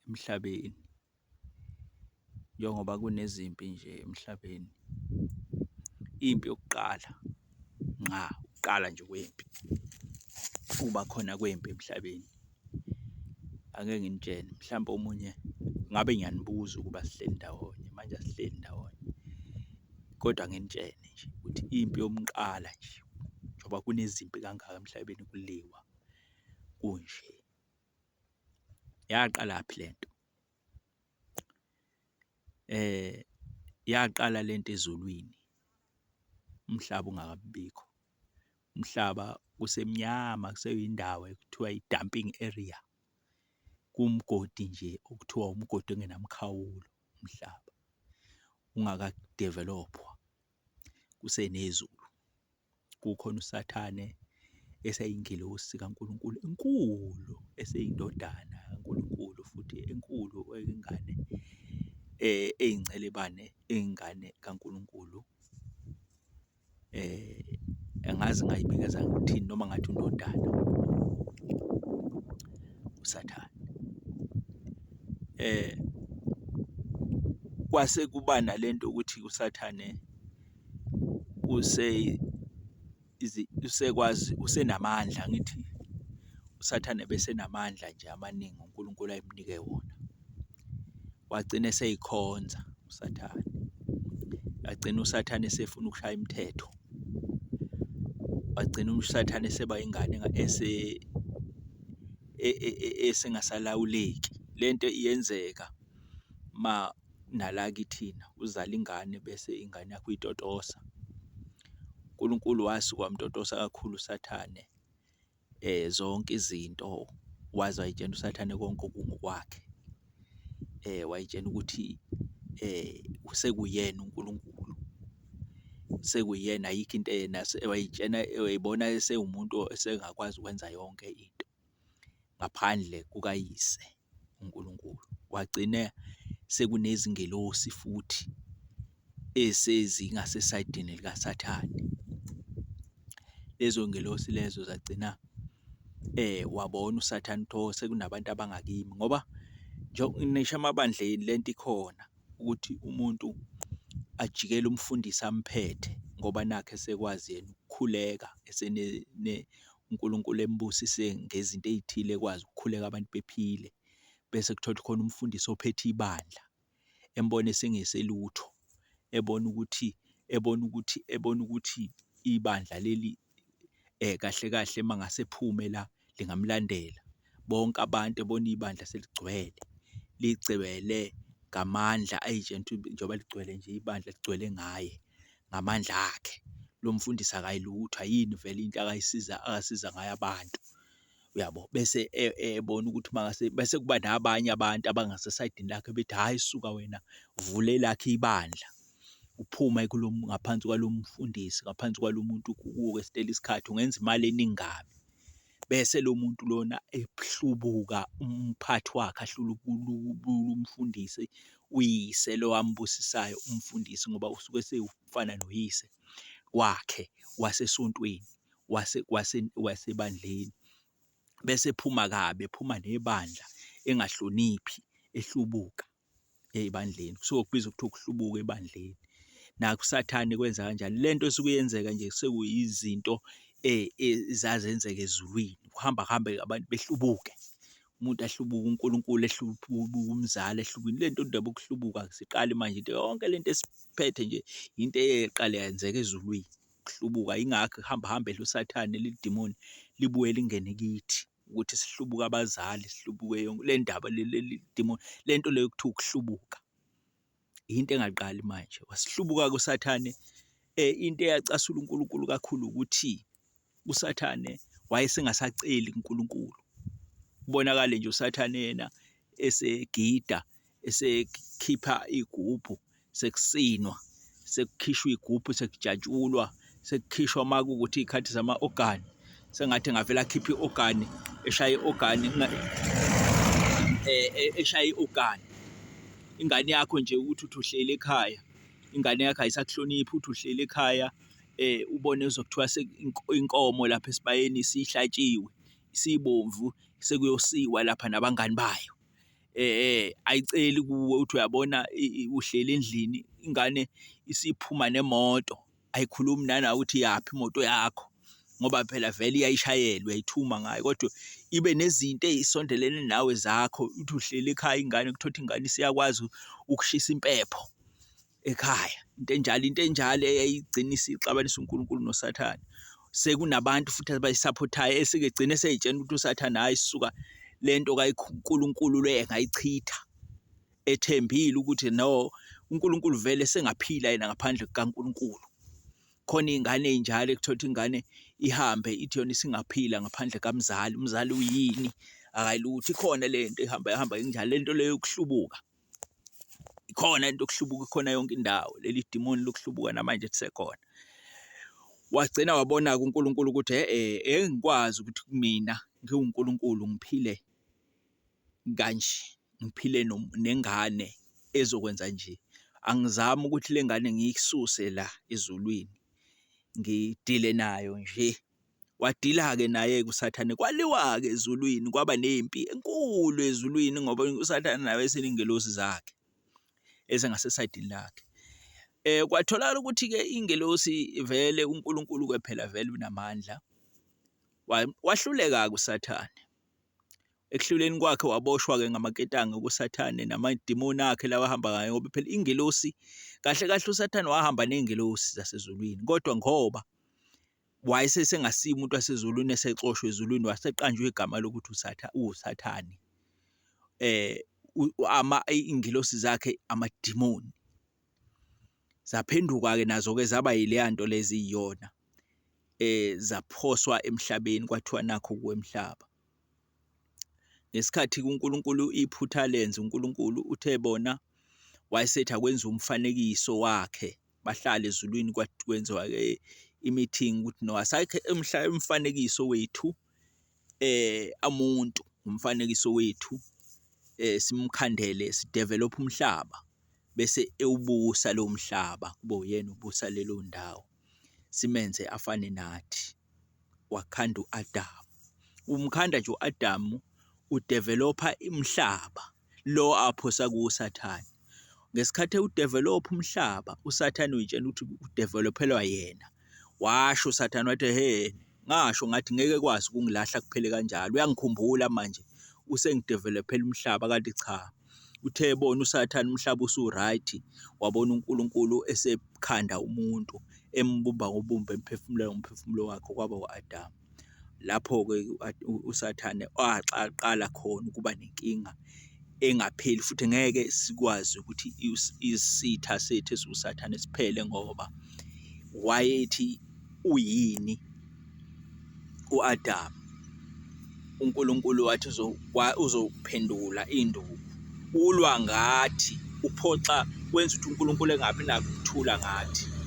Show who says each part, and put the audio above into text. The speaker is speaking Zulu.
Speaker 1: emhlabeni njengoba kunezimpi nje emhlabeni. Impi yokuqala ukuqala nje kwempi, ukuba khona kwempi emhlabeni. Ake nginitshene mhlawumbe omunye ngabe ngiyanibuza ukuba sihleli ndawonye manje asihleli ndawonye, kodwa nginitshene nje ukuthi impi yokuqala nje njengoba kunezimpi kangaka emhlabeni kuliwa kunje. Yaqalaphi le nto? Yaqala le nto ezulwini umhlaba ungakabibikho. Umhlaba kusemnyama kuseyindawo ekuthiwa i-dumping area. Kuwumgodi nje okuthiwa umgodi ongenamkhawulo umhlaba ungaka-develop-wa kusenezulu. Kukhona uSathane eseyingilosi kaNkulunkulu enkulu, eseyindodana kaNkulunkulu futhi enkulu eyingane eyingcelebane, eyingane kaNkulunkulu. Angazi ngayibikeza ngikuthini noma ngathi undodana uSathane. Kwase kuba nalento ukuthi uSathane usekwazi usenamandla, angithi uSathane besenamandla nje amaningi uNkulunkulu ayemnike wona. Wagcina eseyikhonza uSathane. Wagcina uSathane esefuna ukushaya imithetho. Wagcina uSathane eseba ingane esengasalawuleki. Le nto iyenzeka ma nala kithina uzala ingane bese ingane yakho uyitotosa. uNkulunkulu wasuke wamtotosa kakhulu uSathane zonke izinto waze wayitshena uSathane konke okungokwakhe. Wayitshena ukuthi sekuyena uNkulunkulu, sekuyena ayikho into yena, wayitshena wayibona esewumuntu esengakwazi ukwenza yonke into ngaphandle kukayise uNkulunkulu. Wagcina sekunezingelosi futhi esezingasesayidini likaSathane. Lezo ngelosi lezo zagcina wabona uSathane ukuthi sekunabantu abangakimi, ngoba ngisho emabandleni lento ikhona ukuthi umuntu ajikele umfundisi amphethe ngoba nakhe esekwazi yena ukukhuleka uNkulunkulu embusise ngezinto ezithile, ekwazi ukukhuleka abantu bephile. Bese kuthiwa khona umfundisi ophethe ibandla embone sengeselutho, ebona ukuthi ibandla leli kahle kahle mangasephume la lingamlandela. Bonke abantu ebona ibandla seligcwele, ligcwele ngamandla ayitshena ukuthi njengoba ligcwele nje ibandla ligcwele ngaye ngamandla akhe. Lo mfundisi akayilutho, ayini vele into akasiza ngayo abantu, uyabo. Bese ebona ukuthi bese kuba nabanye abantu abangasesayidini lakhe bethi hhayi, suka wena vula elakhe ibandla, uphuma ngaphansi kwalo mfundisi, ngaphansi kwalo muntu kuwesitela isikhathi ungenza imali eningi kabi. Bese lo muntu lona ehlubuka umphathi wakhe, umfundisi, uyise lo ambusisayo umfundisi, ngoba usuke sewufana noyise wakhe wasesontweni, wasebandleni. Bese ephuma kabi, ephuma nebandla engahloniphi, ehlubuka ebandleni. Kusuke kubizwa kuthiwa ukuhlubuka ebandleni. Naku uSathane kwenza kanjalo. Le nto esuke yenzeka nje sekuyizinto ezazenzeka ezulwini. Kuhamba kuhambe abantu behlubuke, umuntu ahlubuke, uNkulunkulu ehlubuke, umzali ehlubuke. Le nto indaba yokuhlubuka asiqali manje, into yonke lento esiphethe nje into eyeqala yenzeka ezulwini. Ukuhlubuka yingakho hamba hambe uSathane leli dimoni libuye lingene kithi ukuthi sihlubuke abazali, sihlubuke yonke le ndaba leli dimoni, le nto leyo kuthiwa ukuhlubuka into engaqali manje. Wasihlubuka-ke uSathane. Into eyacasula uNkulunkulu kakhulu ukuthi uSathane wayesengasaceli uNkulunkulu. Kubonakale nje uSathane yena esegida, esekhipha igubhu, sekusinwa, sekukhishwa igubhu, sekujatshulwa, sekukhishwa makuwukuthi iy'khathi zama-ogani, sengathi engavele akhiphe i-ogani, eshaye i-ogani, eshaye i-ogani. Ingane yakho nje ukuthi uhleli ekhaya, ingane yakho ayisakuhloniphi, uthi uhleli ekhaya, ubone ezokuthiwa inkomo lapha esibayeni isihlatshiwe, isibomvu, sekuyosiwa lapha nabangani bayo. ayiceli kuwe uthi uyabona uhleli endlini ingane isiphuma nemoto ayikhulumi nanawe uthi yaphi imoto yakho ngoba phela vele iyayishayela uyayithuma ngayo kodwa ibe nezinto ezisondelene nawe zakho uthi uhleli ekhaya ingane kuthiwa ingane isiyakwazi ukushisa impepho ekhaya into enjalo eyayigcina isixabanisa uNkulunkulu noSathane. Sekunabantu futhi abayisapothayo esekegcine seyitshena ukuthi uSathane hayi sisuka lento kaNkulunkulu le engayichitha ethembile ukuthi no uNkulunkulu vele sengaphila yena ngaphandle kukaNkulunkulu. Khona izingane ezinjalo ekuthola ingane ihambe ithi yona isingaphila ngaphandle kamzali, umzali uyini akayilutho. Ikhona lento ihamba injalo, lento leyo yokuhlubuka ikhona into yokuhlubuka ikhona yonke indawo, leli demoni lokuhlubuka namanje lisekhona. Wagcina wabona kuNkulunkulu ukuthi ngikwazi ukuthi mina ngiwuNkulunkulu ngiphile kanje, ngiphile nengane ezokwenza nje. Angizami ukuthi le ngane ngiyisuse la ezulwini ngidile nayo nje. Wadila-ke naye-ke uSathane, kwaliwa-ke ezulwini, kwaba nempi enkulu ezulwini ngoba uSathane naye eseney'ngelosi zakhe ezingasesayidini lakhe. Kwatholakala ukuthi-ke ingelosi vele uNkulunkulu-ke phela vele unamandla, wahluleka-ke uSathane. Ekuhluleni kwakhe waboshwa-ke ngamaketanga kuSathane namadimoni akhe lawa ahamba ngayo ngoba phela ingelosi kahle kahle uSathane wahamba ney'ngelosi zasezulwini kodwa ngoba wayesengasiye umuntu wasezulwini esexoshwe ezulwini waseqanjwe igama lokuthi uSathane. Iy'ngilosi zakhe amadimoni zaphenduka-ke nazo-ke zaba yileya nto lezi yiyona zaphoswa emhlabeni kwathiwa nakho kwemhlaba. Ngesikhathi kuNkulunkulu iphutha lenze uNkulunkulu uthe bona wayesethi akwenza umfanekiso wakhe bahlale ezulwini kwenziwa-ke i-meeting ukuthi no asakhe umfanekiso wethu umuntu umfanekiso wethu simkhandele sidevelop umhlaba bese ewubusa lo mhlaba kube uyena ubusa lelo ndawo simenze afane nathi. Wakhanda uAdamu, umkhanda nje uAdamu udevelopa umhlaba lo aphosa kuSathane. Ngesikhathi ewudevelopa umhlaba uSathane uyitshela ukuthi udevelopelwa yena. Washo uSathane wathi ngasho ngathi ngeke kwazi ukungilahla kuphele kanjalo, uyangikhumbula manje usengidevelopela umhlaba kanti cha. Uthe bona uSathane umhlaba usu-right, wabona uNkulunkulu esekhanda umuntu embumba ngobumba emphefumulela ngomphefumulo wakhe kwaba u-Adamu. Lapho-ke uSathane aqala khona ukuba nenkinga engapheli futhi ngeke sikwazi ukuthi isitha sethu esiwuSathane siphele ngoba wayethi uyini u-Adamu. uNkulunkulu wathi uzophendula induku, ulwa ngathi uphoxa wenza ukuthi uNkulunkulu engabi nakho ukuthula ngathi.